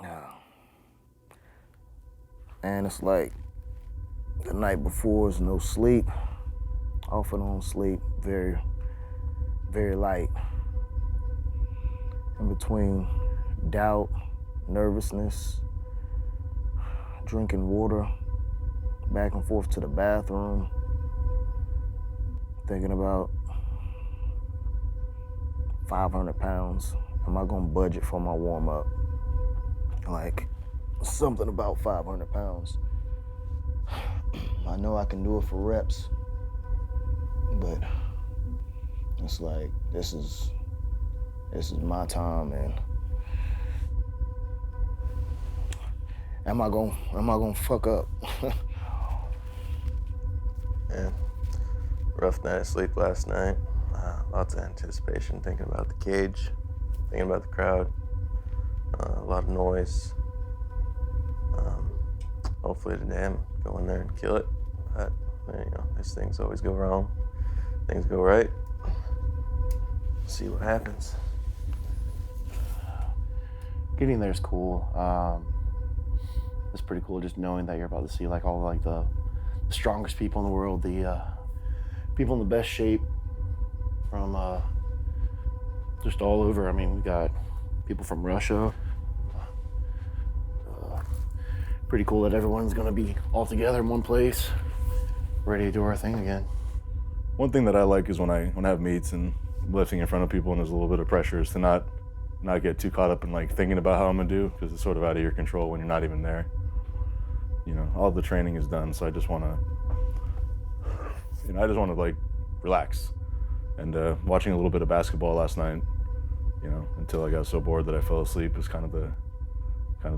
Yeah. And it's like the night before is no sleep, off and on sleep, very, very light. In between doubt, nervousness, drinking water, back and forth to the bathroom, thinking about 500 pounds. Am I gonna budget for my warm up? Like something about 500 pounds. I know I can do it for reps, but it's like, this is my time, man. Am I gonna fuck up? Yeah, rough night of sleep last night. Lots of anticipation, thinking about the cage, thinking about the crowd, a lot of noise. Hopefully today I'm go in there and kill it. But these things always go wrong. Things go right. See what happens. Getting there is cool. It's pretty cool just knowing that you're about to see like all like the strongest people in the world, the people in the best shape from just all over. I mean, we got people from Russia. Pretty cool that everyone's gonna be all together in one place, ready to do our thing again. One thing that I like is when I have meets and lifting in front of people and there's a little bit of pressure is to not get too caught up in like thinking about how I'm gonna do, because it's sort of out of your control when you're not even there. All the training is done, so I just want to like relax. And watching a little bit of basketball last night, until I got so bored that I fell asleep is kind of the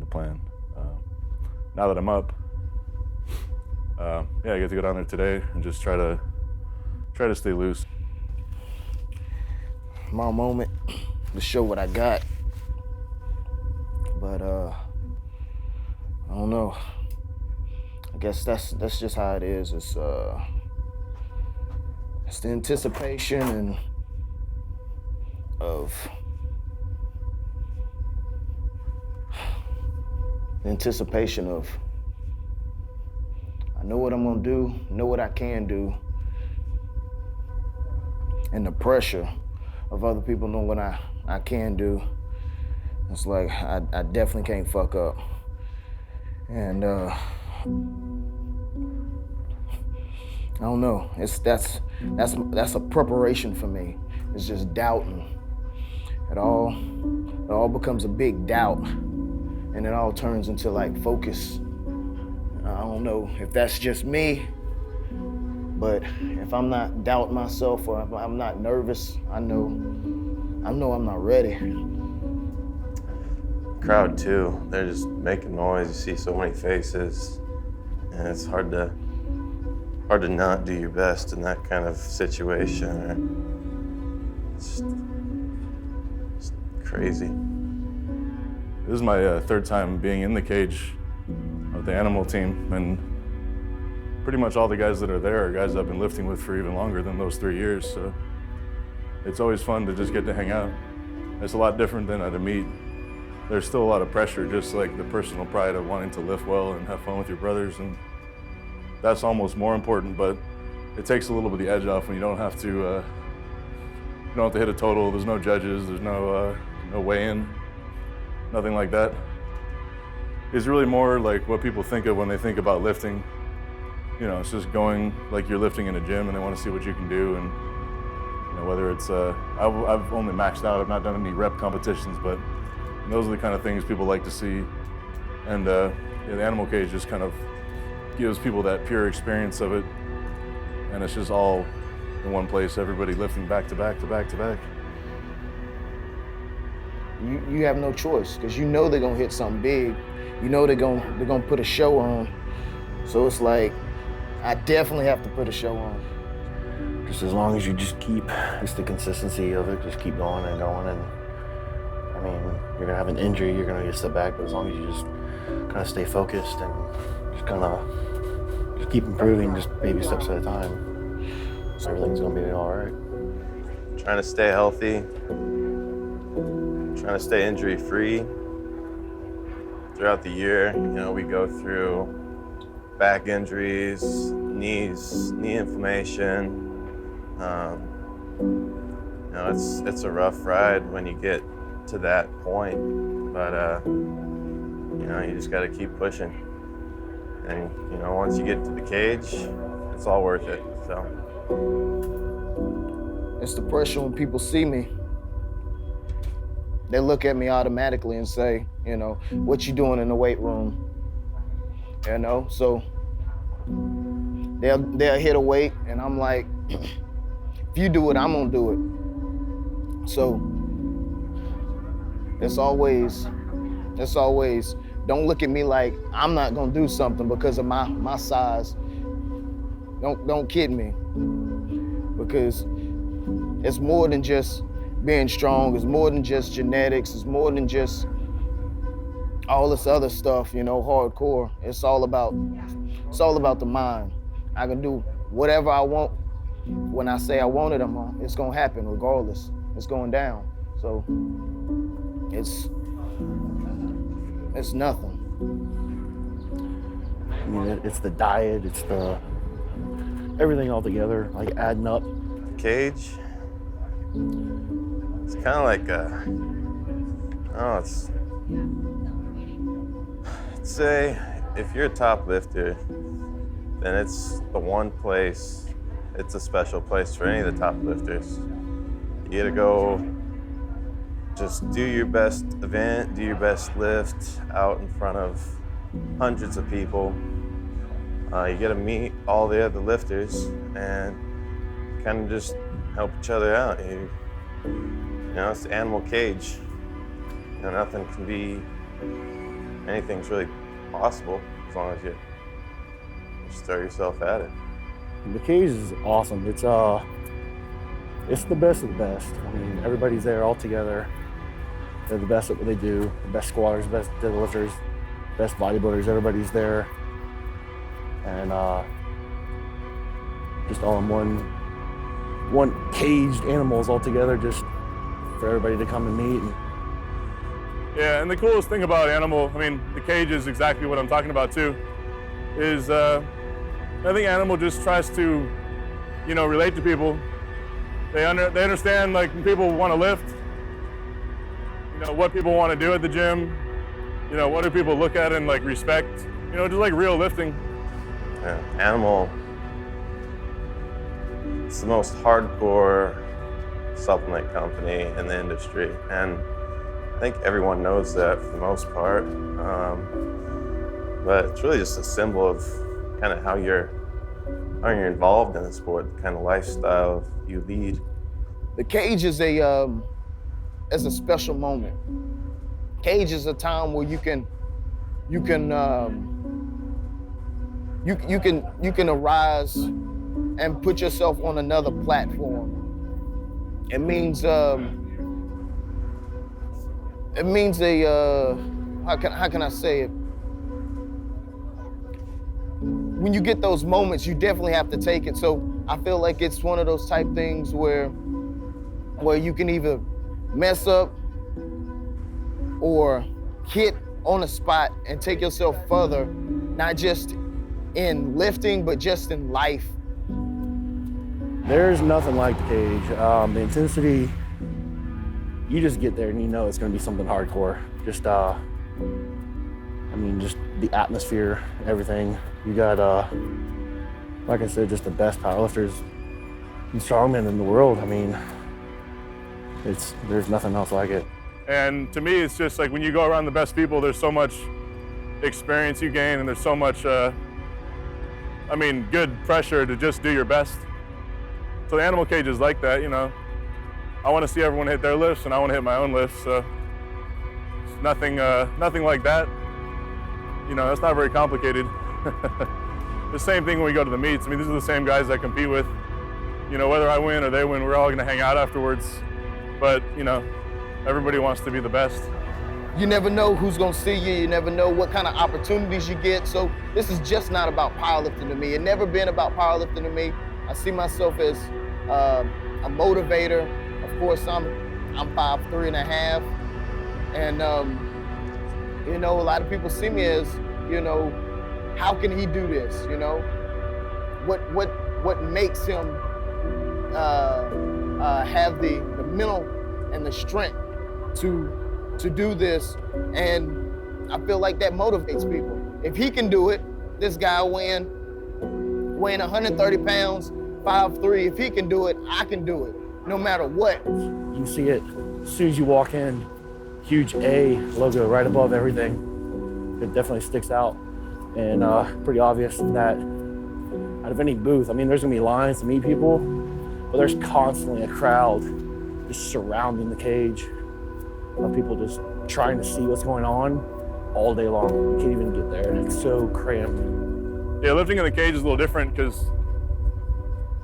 plan. Now that I'm up, I get to go down there today and just try to stay loose. My moment to show what I got, but I don't know. I guess that's just how it is. It's the anticipation and of I know what I'm gonna do, know what I can do, and the pressure of other people knowing what I can do. It's like I definitely can't fuck up. And I don't know. That's a preparation for me. It's just doubting. It all becomes a big doubt, and it all turns into like focus. I don't know if that's just me, but if I'm not doubting myself or if I'm not nervous, I know I'm not ready. Crowd too, they're just making noise. You see so many faces, and it's hard to not do your best in that kind of situation. It's just crazy. This is my third time being in the cage of the animal team, and pretty much all the guys that are there are guys I've been lifting with for even longer than those 3 years, so it's always fun to just get to hang out. It's a lot different than at a meet. There's still a lot of pressure, just like the personal pride of wanting to lift well and have fun with your brothers, and that's almost more important, but it takes a little bit of the edge off when you don't have to hit a total. There's no judges, there's no weigh-in, nothing like that. It's really more like what people think of when they think about lifting. It's just going like you're lifting in a gym and they want to see what you can do. And whether it's, I've only maxed out, I've not done any rep competitions, but those are the kind of things people like to see. And the animal cage just kind of gives people that pure experience of it. And it's just all in one place, everybody lifting back to back to back to back. You have no choice, because they're gonna hit something big. They're gonna put a show on. So it's like, I definitely have to put a show on. Just as long as you just keep, it's the consistency of it, just keep going and going. And I mean, you're gonna have an injury, you're gonna get a setback, but as long as you just kind of stay focused and just kind of just keep improving, just baby steps at a time, so everything's gonna be all right. Trying to stay healthy, trying to stay injury-free, throughout the year, we go through back injuries, knee inflammation. It's a rough ride when you get to that point, but you just got to keep pushing. And once you get to the cage, it's all worth it. So it's the pressure when people see me. They look at me automatically and say, what you doing in the weight room? So they'll hit a weight, and I'm like, if you do it, I'm gonna do it. So it's always, don't look at me like I'm not gonna do something because of my size. Don't kid me, because it's more than just being strong. It's more than just genetics. It's more than just all this other stuff, hardcore. It's all about the mind. I can do whatever I want. When I say I want it, it's gonna happen regardless. It's going down. So it's nothing. I mean, it's the diet, it's the everything all together, like adding up. Cage, it's kind of like say if you're a top lifter, then it's the one place, it's a special place for any of the top lifters. You gotta go just do your best event, do your best lift out in front of hundreds of people. You get to meet all the other lifters and kind of just help each other out. It's the animal cage. Nothing can be, anything's really possible as long as you just throw yourself at it. The cage is awesome. It's the best of the best. I mean, everybody's there all together. They're the best at what they do. The best squatters, best deadlifters, best bodybuilders. Everybody's there, and just all in one caged animals all together, just for everybody to come and meet. Yeah, and the coolest thing about Animal, the cage is exactly what I'm talking about too, is I think Animal just tries to, relate to people. They understand, like, when people want to lift, what people want to do at the gym, what do people look at and, like, respect, just like real lifting. Yeah, Animal, it's the most hardcore supplement company in the industry, and I think everyone knows that for the most part, but it's really just a symbol of kind of how you're involved in the sport, the kind of lifestyle you lead. The cage is a special moment. Cage is a time where you can arise and put yourself on another platform. It means how can I say it? When you get those moments, you definitely have to take it. So I feel like it's one of those type things where you can either mess up or hit on a spot and take yourself further, not just in lifting, but just in life. There's nothing like the cage. The intensity, you just get there and it's going to be something hardcore. Just, just the atmosphere, everything. You got, like I said, just the best powerlifters and strongmen in the world. There's nothing else like it. And to me, it's just like when you go around the best people, there's so much experience you gain, and there's so much, good pressure to just do your best. So the Animal cage is like that, I want to see everyone hit their lifts, and I want to hit my own lifts. So it's nothing like that. That's not very complicated. The same thing when we go to the meets. These are the same guys I compete with. Whether I win or they win, we're all going to hang out afterwards. But, everybody wants to be the best. You never know who's going to see you. You never know what kind of opportunities you get. So this is just not about powerlifting to me. It's never been about powerlifting to me. I see myself as a motivator. Of course, I'm 5'3.5", and You know, a lot of people see me as, you know, how can he do this? You know, what makes him have the mental and the strength to do this? And I feel like that motivates people. If he can do it, this guy weighing 130 pounds, 5'3", if he can do it, I can do it, no matter what. You can see it as soon as you walk in, huge A logo right above everything. It definitely sticks out, and pretty obvious that out of any booth, I mean, there's gonna be lines to meet people, but there's constantly a crowd just surrounding the cage of people just trying to see what's going on all day long. You can't even get there, and it's so cramped. Yeah, lifting in the cage is a little different because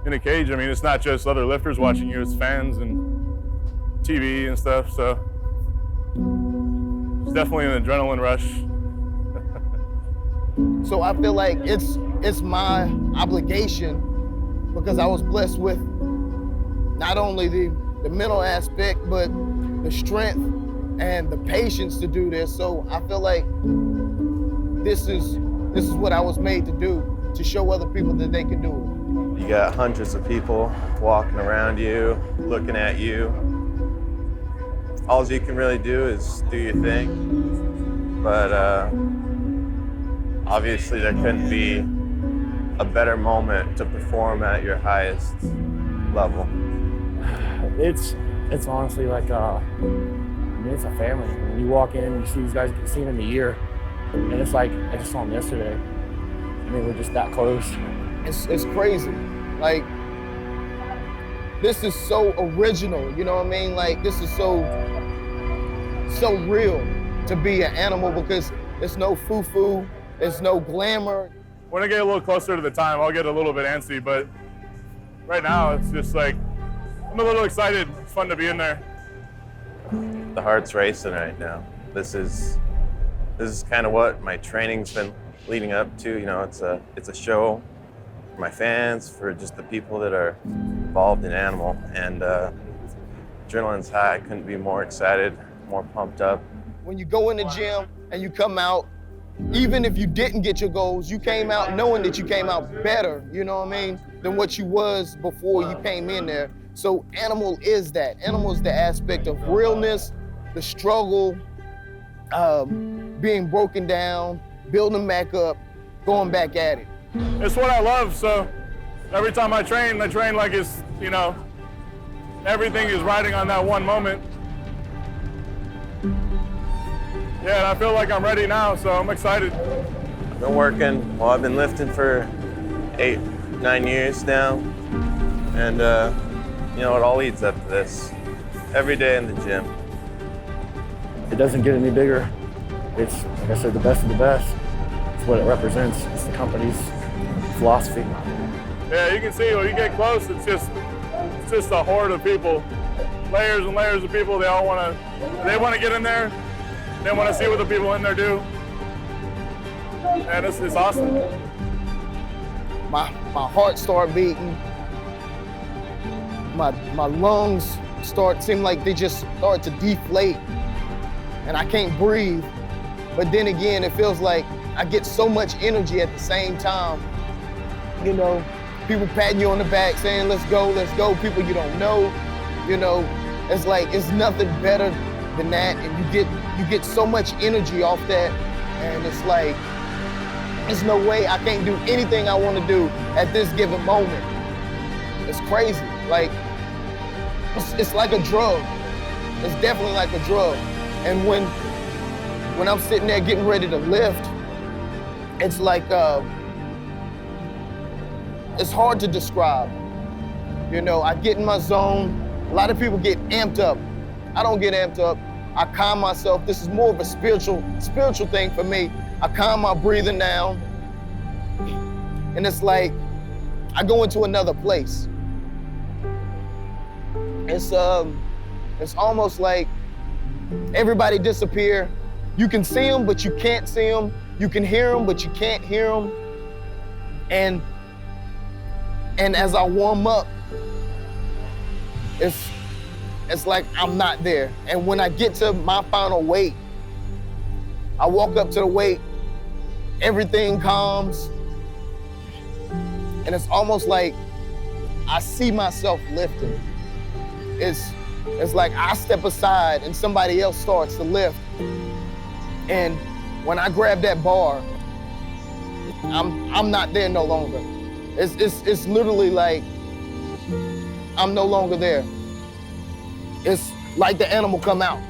in a cage, I mean, it's not just other lifters watching you, it's fans and TV and stuff, so it's definitely an adrenaline rush. So I feel like it's my obligation, because I was blessed with not only the mental aspect, but the strength and the patience to do this. So I feel like this is what I was made to do, to show other people that they can do it. You got hundreds of people walking around you, looking at you. All you can really do is do your thing. But obviously there couldn't be a better moment to perform at your highest level. It's honestly like, I mean, it's a family. When you walk in, you see these guys, you've seen them a year, and it's like, I just saw them yesterday. I mean, we're just that close. It's crazy. Like, this is so original, you know what I mean? Like, this is so real to be an animal, because there's no foo-foo, there's no glamour. When I get a little closer to the time, I'll get a little bit antsy, but right now it's just like, I'm a little excited. It's fun to be in there. The heart's racing right now. This is kind of what my training's been leading up to. You know, it's a show for my fans, for just the people that are involved in animal, and adrenaline's high. I couldn't be more excited, more pumped up. When you go in the gym and you come out, even if you didn't get your goals, you came out knowing that you came out better, you know what I mean, than what you was before you came in there. So animal is that. Animal is the aspect of realness, the struggle, being broken down, building back up, going back at it. It's what I love, so every time I train like it's, you know, everything is riding on that one moment. Yeah, and I feel like I'm ready now, so I'm excited. I've been working, well, I've been lifting for 8-9 years now, and you know, it all leads up to this. Every day in the gym. It doesn't get any bigger. It's, like I said, the best of the best. It's what it represents. It's the company's philosophy. Yeah, you can see when you get close, it's just a horde of people, layers and layers of people. They all want to get in there. They want to see what the people in there do, and it's awesome. My heart started beating. My lungs seem like they just start to deflate, and I can't breathe. But then again, it feels like I get so much energy at the same time. You know, people patting you on the back saying, let's go, people you don't know. You know, it's like, it's nothing better than that, and you get so much energy off that, and it's like, there's no way I can't do anything I want to do at this given moment. It's crazy. Like, it's like a drug. It's definitely like a drug. And when I'm sitting there getting ready to lift, it's like, it's hard to describe. You know, I get in my zone. A lot of people get amped up. I don't get amped up. I calm myself. This is more of a spiritual thing for me. I calm my breathing down. And it's like, I go into another place. It's almost like everybody disappear. You can see them, but you can't see them. You can hear them, but you can't hear them. And as I warm up, it's like I'm not there. And when I get to my final weight, I walk up to the weight, everything calms, and it's almost like I see myself lifting. It's like I step aside and somebody else starts to lift. And when I grab that bar, I'm not there no longer. It's literally like I'm no longer there. It's like the animal come out.